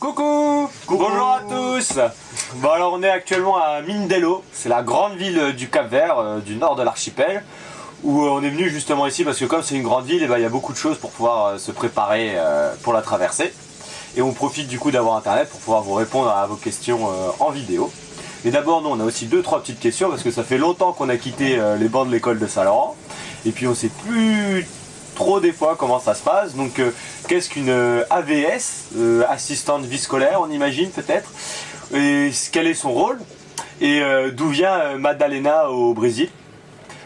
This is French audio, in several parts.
Coucou, bonjour à tous. Bon alors on est actuellement à Mindelo, c'est la grande ville du Cap-Vert, du nord de l'archipel, où on est venu justement ici parce que comme c'est une grande ville, il y a beaucoup de choses pour pouvoir se préparer pour la traversée. Et on profite du coup d'avoir internet pour pouvoir vous répondre à vos questions en vidéo. Mais d'abord nous on a aussi 2-3 petites questions parce que ça fait longtemps qu'on a quitté les bancs de l'école de Saint-Laurent. Et puis on sait plus trop des fois comment ça se passe. Donc qu'est-ce qu'une AVS, assistante vie scolaire, on imagine peut-être, et quel est son rôle, et d'où vient Madalena au Brésil.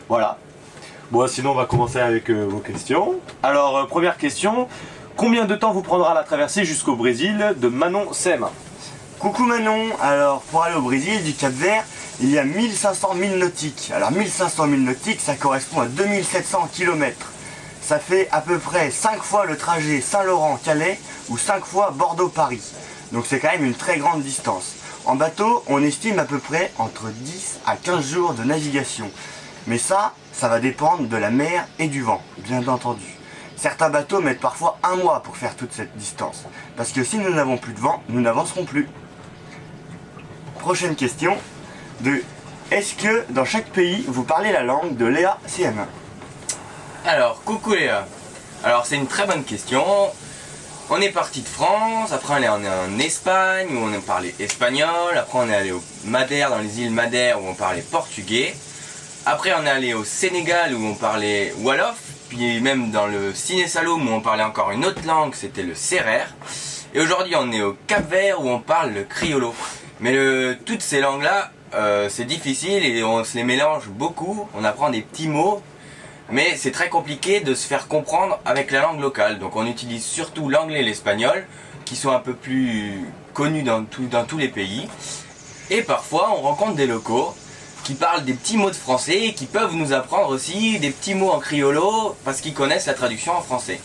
Voilà. Bon, sinon on va commencer avec vos questions. Alors première question, combien de temps vous prendra la traversée jusqu'au Brésil, de Manon CM1? Coucou Manon, alors pour aller au Brésil du Cap-Vert, il y a 1500 milles nautiques. Alors 1500 milles nautiques, ça correspond à 2700 km. Ça fait à peu près 5 fois le trajet Saint-Laurent-Calais ou 5 fois Bordeaux-Paris. Donc c'est quand même une très grande distance. En bateau, on estime à peu près entre 10 à 15 jours de navigation. Mais ça va dépendre de la mer et du vent, bien entendu. Certains bateaux mettent parfois 1 mois pour faire toute cette distance. Parce que si nous n'avons plus de vent, nous n'avancerons plus. Prochaine question. Est-ce que dans chaque pays, vous parlez la langue de Léa CM1? Alors, coucou Léa. Alors, c'est une très bonne question. On est parti de France, après on est en Espagne où on a parlé espagnol, après on est allé au Madère, dans les îles Madère où on parlait portugais. Après on est allé au Sénégal où on parlait Wolof, puis même dans le Ciné-Saloum où on parlait encore une autre langue, c'était le Sérère. Et aujourd'hui on est au Cap-Vert où on parle le criollo. Mais toutes ces langues-là, c'est difficile et on se les mélange beaucoup, on apprend des petits mots. Mais c'est très compliqué de se faire comprendre avec la langue locale. Donc on utilise surtout l'anglais et l'espagnol, qui sont un peu plus connus dans tous les pays. Et parfois on rencontre des locaux qui parlent des petits mots de français et qui peuvent nous apprendre aussi des petits mots en criollo parce qu'ils connaissent la traduction en français.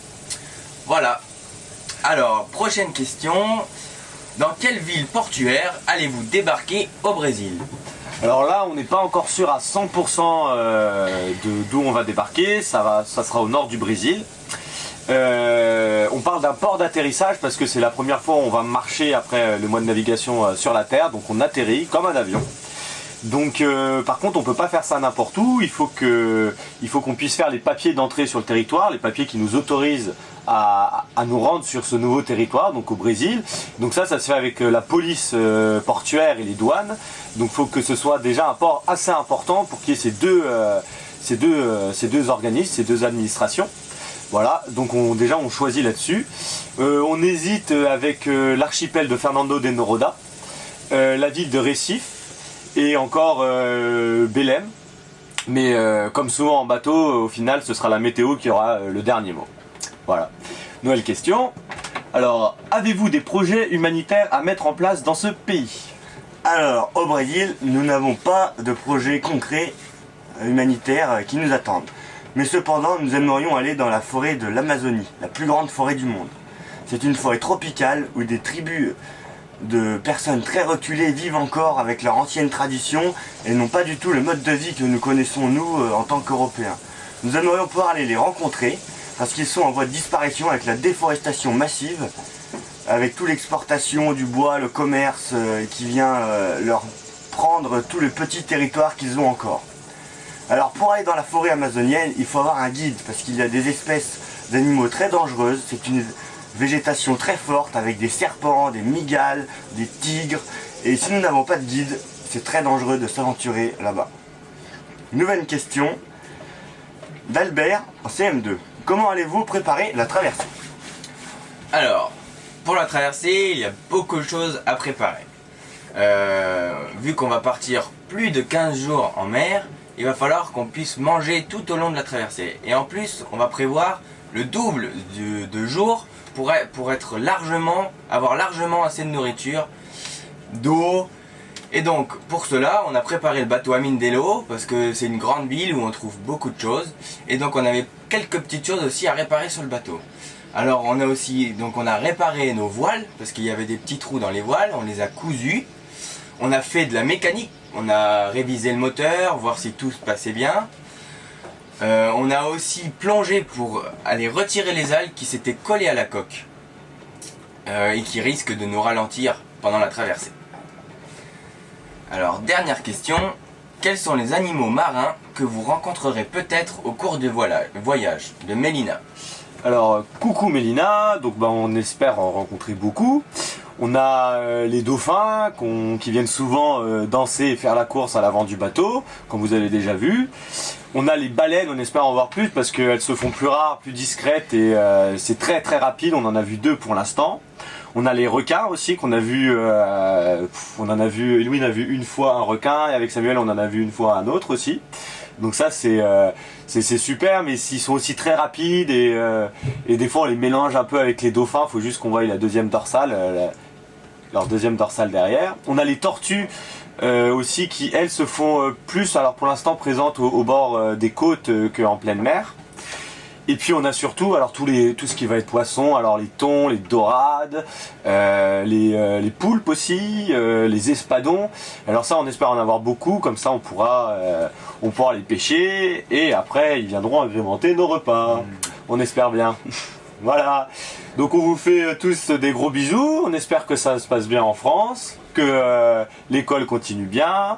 Voilà. Alors, prochaine question. Dans quelle ville portuaire allez-vous débarquer au Brésil ? Alors là, on n'est pas encore sûr à 100% d'où on va débarquer, ça sera au nord du Brésil. On parle d'un port d'atterrissage parce que c'est la première fois où on va marcher après le mois de navigation sur la terre, donc on atterrit comme un avion. Donc par contre on peut pas faire ça n'importe où, il faut qu'on puisse faire les papiers d'entrée sur le territoire, les papiers qui nous autorisent à nous rendre sur ce nouveau territoire, donc au Brésil. Donc ça se fait avec la police portuaire et les douanes. Donc il faut que ce soit déjà un port assez important pour qu'il y ait ces deux organismes, ces deux administrations. Voilà, donc on choisit là-dessus. On hésite avec l'archipel de Fernando de Noronha, la ville de Recife, et encore Belém, mais comme souvent en bateau, au final ce sera la météo qui aura le dernier mot. Voilà. Nouvelle question. Alors, avez-vous des projets humanitaires à mettre en place dans ce pays? Alors, au Brésil, nous n'avons pas de projets concrets humanitaires qui nous attendent. Mais cependant, nous aimerions aller dans la forêt de l'Amazonie, la plus grande forêt du monde. C'est une forêt tropicale où des tribus de personnes très reculées vivent encore avec leur ancienne tradition et n'ont pas du tout le mode de vie que nous connaissons nous en tant qu'Européens. Nous aimerions pouvoir aller les rencontrer parce qu'ils sont en voie de disparition avec la déforestation massive, avec toute l'exportation du bois, le commerce qui vient leur prendre tout le petit territoire qu'ils ont encore. Alors pour aller dans la forêt amazonienne, il faut avoir un guide parce qu'il y a des espèces d'animaux très dangereuses. C'est une végétation très forte avec des serpents, des mygales, des tigres. Et si nous n'avons pas de guide, c'est très dangereux de s'aventurer là-bas. Nouvelle question d'Albert en CM2. Comment allez-vous préparer la traversée? Alors, pour la traversée, il y a beaucoup de choses à préparer. Vu qu'on va partir plus de 15 jours en mer, il va falloir qu'on puisse manger tout au long de la traversée. Et en plus, on va prévoir le double de jours pour avoir largement assez de nourriture, d'eau. Et donc, pour cela, on a préparé le bateau à Mindelo, parce que c'est une grande ville où on trouve beaucoup de choses. Et donc, on avait quelques petites choses aussi à réparer sur le bateau. Alors, on a réparé nos voiles, parce qu'il y avait des petits trous dans les voiles, on les a cousus. On a fait de la mécanique, on a révisé le moteur, voir si tout se passait bien. On a aussi plongé pour aller retirer les algues qui s'étaient collées à la coque. et qui risquent de nous ralentir pendant la traversée. Alors, dernière question. Quels sont les animaux marins que vous rencontrerez peut-être au cours du voyage de Mélina? Alors, coucou Mélina, donc on espère en rencontrer beaucoup. On a les dauphins qui viennent souvent danser et faire la course à l'avant du bateau, comme vous avez déjà vu. On a les baleines, on espère en voir plus parce qu'elles se font plus rares, plus discrètes et c'est très très rapide, on en a vu 2 pour l'instant. On a les requins aussi qu'on a vu, Louis en a vu une fois un requin et avec Samuel on en a vu une fois un autre aussi. Donc ça c'est super, mais ils sont aussi très rapides et des fois on les mélange un peu avec les dauphins, faut juste qu'on voie la deuxième dorsale, leur deuxième dorsale derrière. On a les tortues aussi qui elles se font plus, alors pour l'instant présentes au bord des côtes qu'en pleine mer. Et puis on a surtout alors tout ce qui va être poisson, alors les thons, les dorades, les poulpes aussi, les espadons. Alors ça on espère en avoir beaucoup, comme ça on pourra les pêcher et après ils viendront agrémenter nos repas. On espère bien. Voilà. Donc on vous fait tous des gros bisous, on espère que ça se passe bien en France, que l'école continue bien.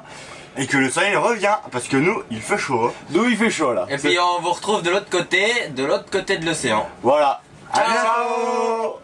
Et que le soleil revient, parce que nous, il fait chaud. Nous il fait chaud là. Et puis on vous retrouve de l'autre côté de l'océan. Voilà. À Ciao. bientôt.